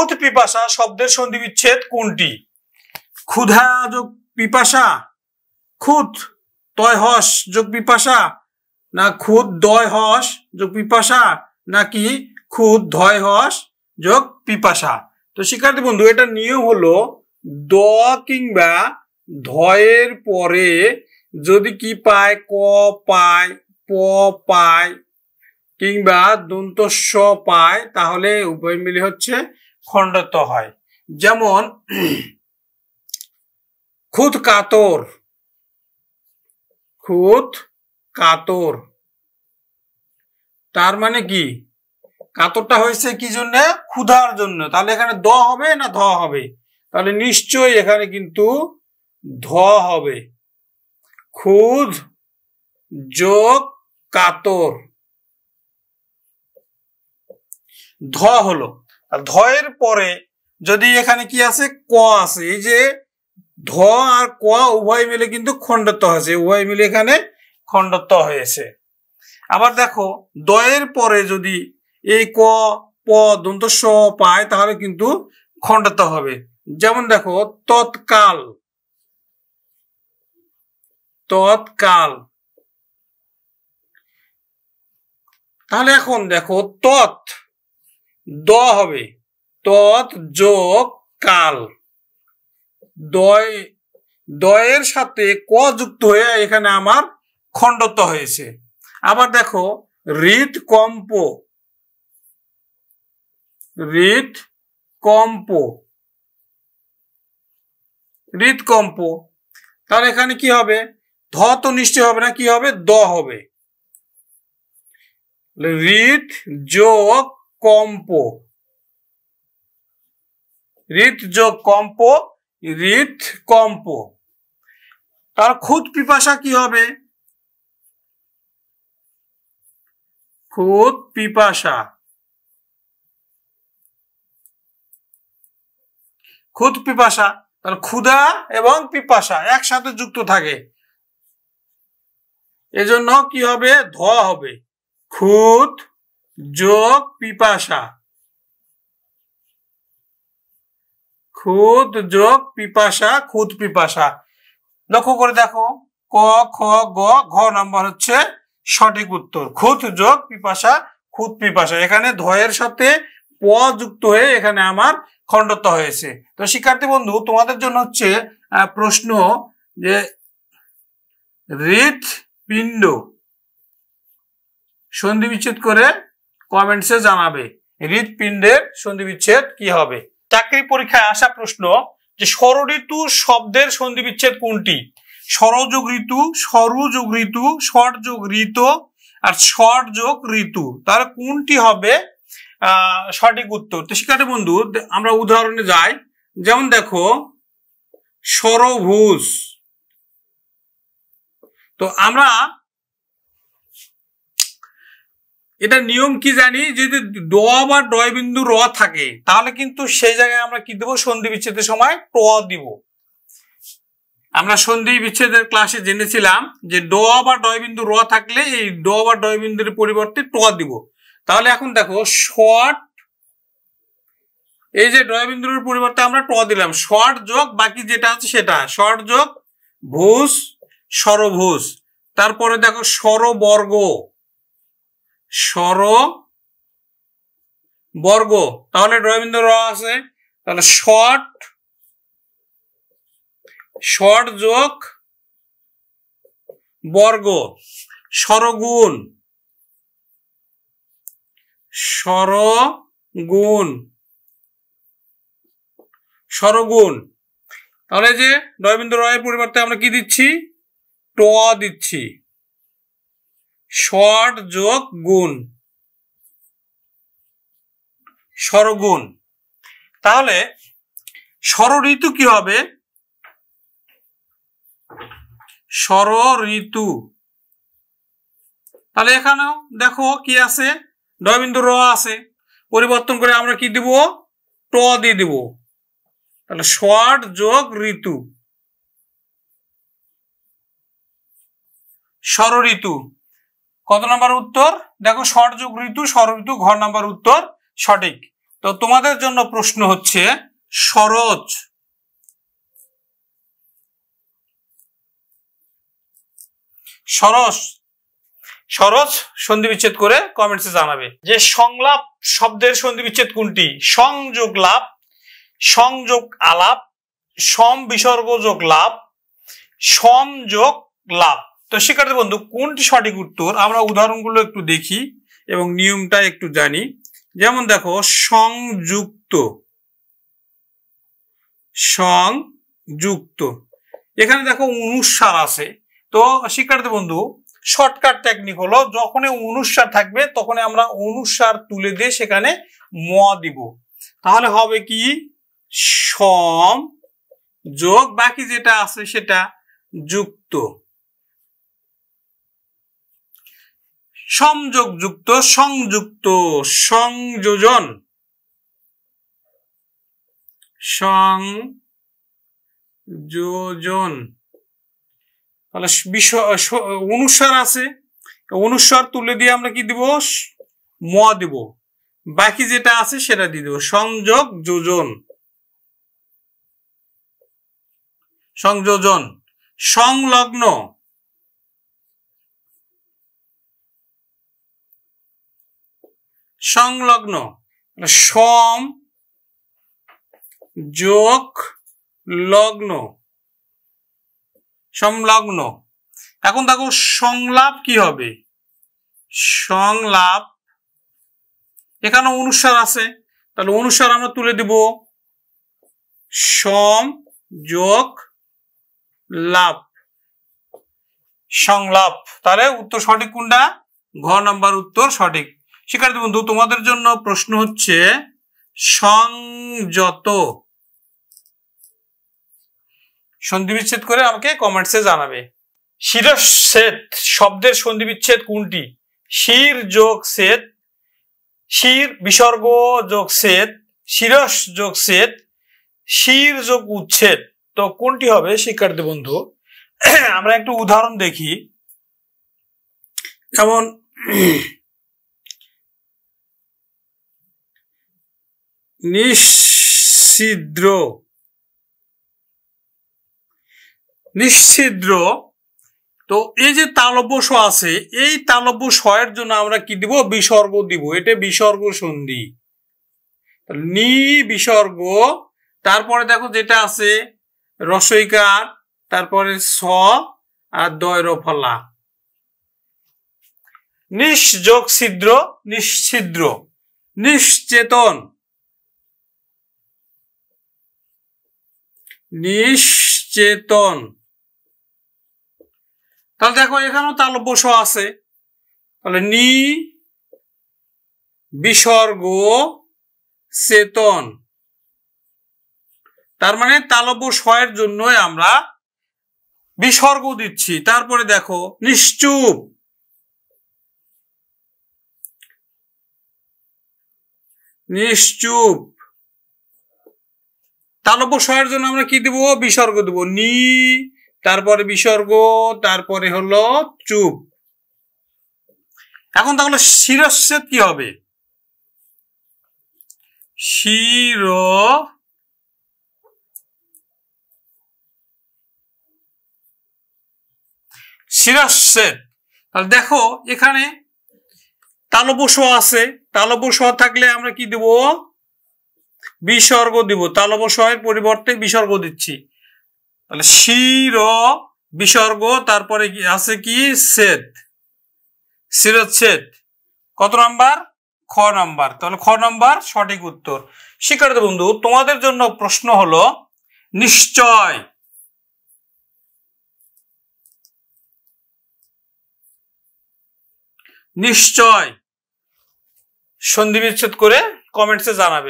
খুদ পিপাসা শব্দের সন্ধি বিচ্ছেদ কোনটি? ক্ষুধা যোগ পিপাসা, খুদ তয় হস যোগ পিপাসা, না খুদ দয় হস যোগ পিপাসা, নাকি খুদ ধয় হস যোগ পিপাসা? তো শিক্ষার্থী বন্ধু, এটা নিয়ম হলো দ কিংবা ধয়ের পরে যদি কি পায়, ক পায়, প পায় কিংবা দন্ত স পায়, তাহলে উভয় মিলে হচ্ছে খণ্ডত্ব হয়। যেমন খুদ কাতর, খুদ কাতর, তার মানে কি কাতরটা হয়েছে কি জন্য? ক্ষুধার জন্য। তাহলে এখানে দ হবে না ধ হবে? তাহলে নিশ্চয়ই এখানে কিন্তু ধ হবে। খুদ যোগ কাতর, ধ হলো। আর ধয়ের পরে যদি এখানে কি আছে, ক আছে, এই যে ধ আর ক উভয় মিলে কিন্তু খণ্ডত্ব হয়েছে, উভয় মিলে এখানে খণ্ডত্ব হয়েছে। আবার দেখো দয়ের পরে যদি এই ক প দন্ত স পায়, তাহলে কিন্তু খণ্ডত্ব হবে। যেমন দেখো তৎকাল, তৎকাল। তাহলে এখন দেখো তৎ দ হবে, তৎ যোগ কাল, দয়ের সাথে ক যুক্ত হয়ে এখানে আমার খণ্ডত্ব হয়েছে। আবার দেখো হৃদকম্প, হৃদকম্প, হৃদকম্প। তাহলে এখানে কি হবে? ধ তো নিশ্চয় হবে না, কি হবে? দ হবে। হৃদ যোগ কম্প, হৃদ যোগ কম্প, হৃদকম্প। তার খুদ পিপাসা কি হবে? খুদ পিপাসা, খুদ পিপাসা। তাহলে ক্ষুধা এবং পিপাসা একসাথে যুক্ত থাকে, এজন্য কি হবে? ধ হবে। খুদ যোগ পিপাসা, খুদ যোগ পিপাসা, খুদ পিপাসা। লক্ষ্য করে দেখো ক খ গ ঘ নাম্বার হচ্ছে সঠিক উত্তর। খুদ যোগ পিপাসা, খুদ পিপাসা। এখানে ধয়ের সাথে প যুক্ত হয়ে এখানে আমার খণ্ডত্ব হয়েছে। তো শিক্ষার্থী বন্ধু, তোমাদের জন্য হচ্ছে প্রশ্ন যে হৃৎপিণ্ড সন্ধি বিচ্ছেদ করে কমেন্টসে জানাবে হৃৎপিণ্ডের সন্ধি বিচ্ছেদ কি হবে। চাকরি পরীক্ষায় আসা প্রশ্ন যে ষড়ঋতু শব্দের সন্ধি বিচ্ছেদ কোনটি? ষড়যোগ ঋতু, সরুযোগ ঋতু, ষড়যোগ ঋতু আর ষড়যোগ ঋতু। তাহলে কোনটি হবে সঠিক উত্তর? তো শিক্ষার্থী বন্ধু, আমরা উদাহরণে যাই। যেমন দেখো সরভুজ। তো আমরা এটা নিয়ম কি জানি, যদি ড বা ডয় বিন্দু র থাকে তাহলে কিন্তু সেই জায়গায় আমরা কি দেবো? সন্ধি বিচ্ছেদের সময় ট দিব। আমরা সন্ধি বিচ্ছেদের ক্লাসে জেনেছিলাম যে ড বা ডয় বিন্দু র থাকলে এই ড বা ডয় বিন্দুর পরিবর্তে ট দিব। তাহলে এখন দেখো শর্ট, এই যে ডয় বিন্দুর পরিবর্তে আমরা ট দিলাম, শর্ট যোগ বাকি যেটা আছে সেটা, শর্ট যোগ ভুজ, সরভুজ। তারপরে দেখো সরবর্গ, সরবর্গ। তাহলে ডয় বিন্দু র আছে, তাহলে শর্ট, শর্ট যোগ বর্গ, সরগুণ, সরগুণ, সরগুণ। তাহলে যে ডয় বিন্দু র এর পরিবর্তে আমরা কি দিচ্ছি? ট দিচ্ছি। শর্ট যোগ গুণ, সরগুণ। তাহলে ষড়ঋতু কি হবে? ষড়ঋতু। তাহলে এখানেও দেখো কি আছে? ডয় বিন্দু র আছে, পরিবর্তন করে আমরা কি দিব? ট দিয়ে দিব। তাহলে শর্ট যোগ ঋতু, ষড়ঋতু। কত নাম্বার উত্তর? দেখো শর্ট যোগ ঋতু, ষড়ঋতু, ঘ নাম্বার উত্তর সঠিক। তো তোমাদের জন্য প্রশ্ন হচ্ছে সরজ। সরজ সরজ সন্ধি বিচ্ছেদ করে কমেন্টসে জানাবে যে সংলাপ শব্দের সন্ধি বিচ্ছেদ কোনটি? সংযোগ লাভ, সংযোগ আলাপ, সম বিসর্গ যোগ লাভ, সমযোগ লাভ। তো শিক্ষার্থী বন্ধু কোনটি সঠিক উত্তর? আমরা উদাহরণগুলো একটু দেখি এবং নিয়মটা একটু জানি। যেমন দেখো সংযুক্ত, সংযুক্ত, এখানে দেখো অনুস্বার আছে। তো শিক্ষার্থী বন্ধু শর্টকাট টেকনিক হলো যখনই অনুস্বার থাকবে তখন আমরা অনুস্বার তুলে দিয়ে সেখানে ম দিব, তাহলে হবে কি সম যোগ বাকি যেটা আছে সেটা যুক্ত। সমযোগ যুক্ত, সংযুক্ত, সংযোজন, সংযোজন, তাহলে অনুস্বার আছে, অনুস্বার তুলে দিয়ে আমরা কি দিব? ম দিব, বাকি যেটা আছে সেটা দিয়ে দেব সংযোগ যোজন। সংযোজন, সংলগ্ন, সংলগ্ন, সম যোগ লগ্ন, সংলগ্ন। এখন দেখো সংলাপ কি হবে? সংলাপ, এখানে অনুস্বার আছে, তাহলে অনুস্বার আমরা তুলে দিব সম যোগ লাভ, সংলাপ। তাহলে উত্তর সঠিক কোনটা? ঘ নাম্বার উত্তর সঠিক। শিক্ষার্থী বন্ধু তোমাদের জন্য প্রশ্ন হচ্ছে সংযত। সন্ধি বিচ্ছেদ করে আমাকে কমেন্টসে জানাবে। শিরচ্ছেদ শব্দের সন্ধি বিচ্ছেদ কোনটি? শির যোগ ছেদ, শির বিসর্গ যোগ ছেদ, শিরস যোগ ছেদ, শির যোগ উচ্ছেদ। তো কোনটি হবে শিক্ষার্থী বন্ধু? আমরা একটু উদাহরণ দেখি। যেমন নিশ্ছিদ্র, নিশ্ছিদ্র। তো এই যে তালব্য স আছে, এই তালব্য স এর জন্য আমরা কি দিব? বিসর্গ দিব, এটা বিসর্গ সন্ধি। নি বিসর্গ, তারপরে দেখো যেটা আছে রসইকার, তারপরে স আর দয় রফলা। নিশ যোগ ছিদ্র, নিশ্ছিদ্র। নিশ্চেতন, নিশ্চেতন। তাহলে দেখো এখানেও তালব্য স আছে, তাহলে নি বিসর্গ চেতন। তার মানে তালব্য স এর জন্যই আমরা বিসর্গ দিচ্ছি। তারপরে দেখো নিশ্চুপ, নিশ্চুপ। তালব্য স এর জন্য আমরা কি দিব? বিসর্গ দেব, নি, তারপরে বিসর্গ, তারপরে হলো চুপ। এখন তাহলে শিরচ্ছেদ কি হবে? শিরচ্ছেদ। তাহলে দেখো এখানে তালব্য স আছে, তালব্য স থাকলে আমরা কি দেব? বিসর্গ দিব, তালব্য স এর পরিবর্তে বিসর্গ দিচ্ছি। তাহলে শির বিসর্গ, তারপরে আছে কি? ছেদ, শিরচ্ছেদ। কত নাম্বার? খ নাম্বার। তাহলে খ নাম্বার সঠিক উত্তর। শিক্ষার্থী বন্ধু তোমাদের জন্য প্রশ্ন হলো নিশ্চয়। নিশ্চয় সন্ধি বিচ্ছেদ করে কমেন্টসে জানাবে।